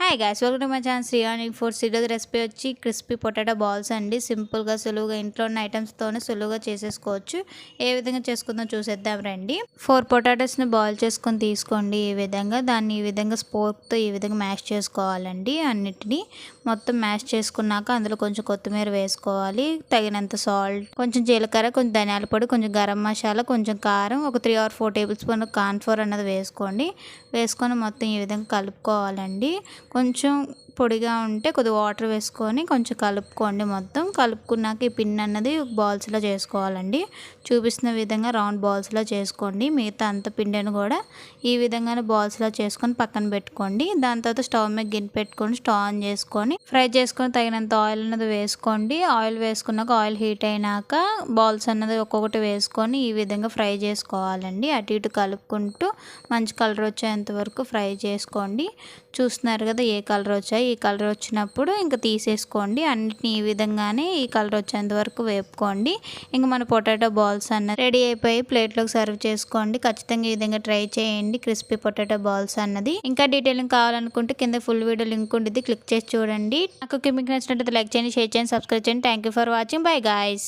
Hi guys, welcome to my channel Srivani foods. ఈరోజు recipe వచ్చి crispy potato balls అండి. సింపుల్గా సులువుగా ఇంట్లో ఉన్న ఐటమ్స్తోనే సులువుగా చేసేసుకోవచ్చు. ఏ విధంగా చేసుకుందాం చూసేద్దాం రండి. 4 పొటాటోస్ని బాయిల్ చేసుకొని తీసుకోండి. దాన్ని ఈ విధంగా స్పోర్క్తో ఈ విధంగా మ్యాష్ చేసుకోవాలండి. అన్నిటినీ మొత్తం మ్యాష్ చేసుకున్నాక అందులో కొంచెం కొత్తిమీర వేసుకోవాలి, తగినంత సాల్ట్, కొంచెం జీలకర్ర, కొంచెం ధనియాల పొడి, కొంచెం గరం మసాలా, కొంచెం కారం, ఒక 3 or 4 table spoon corn flour అన్నది వేసుకోండి. వేసుకొని మొత్తం ఈ విధంగా కలుపుకోవాలండి. కొంచెం పొడిగా ఉంటే కొద్దిగా వాటర్ వేసుకొని కొంచెం కలుపుకోండి. మొత్తం కలుపుకున్నాక ఈ పిన్ అన్నది బాల్స్లో చేసుకోవాలండి. చూపిస్తున్న విధంగా రౌండ్ బాల్స్లో చేసుకోండి. మిగతా అంత పిండిని కూడా ఈ విధంగానే బాల్స్లో చేసుకొని పక్కన పెట్టుకోండి. దాని తర్వాత స్టవ్ మీద గిన్నె పెట్టుకొని స్టవ్ ఆన్ చేసుకొని ఫ్రై చేసుకొని తగినంత ఆయిల్ అన్నది వేసుకోండి. ఆయిల్ వేసుకున్నాక ఆయిల్ హీట్ అయినాక బాల్స్ అన్నది ఒక్కొక్కటి వేసుకొని ఈ విధంగా ఫ్రై చేసుకోవాలండి. అటు ఇటు కలుపుకుంటూ మంచి కలర్ వచ్చేంత వరకు ఫ్రై చేసుకోండి. చూస్తున్నారు కదా ఏ కలర్ వచ్చాయి. ఈ కలర్ వచ్చినప్పుడు ఇంకా తీసేసుకోండి. అన్నిటిని ఈ విధంగానే ఈ కలర్ వచ్చేంత వరకు వేపుకోండి. ఇంకా మన పొటాటో బాల్స్ అన్నది రెడీ అయిపోయి ప్లేట్లోకి సర్వ్ చేసుకోండి. ఖచ్చితంగా ఈ విధంగా ట్రై చేయండి క్రిస్పీ పొటాటో బాల్స్ అన్నది. ఇంకా డీటెయిలింగ్ కావాలనుకుంటే కింద ఫుల్ వీడియో లింక్ ఉంటుంది, క్లిక్ చేసి చూడండి. నాకు మీకు నచ్చినట్లయితే లైక్ చేయండి, షేర్ చేయండి, సబ్స్క్రైబ్ చేయండి. Thank you for watching. By guys.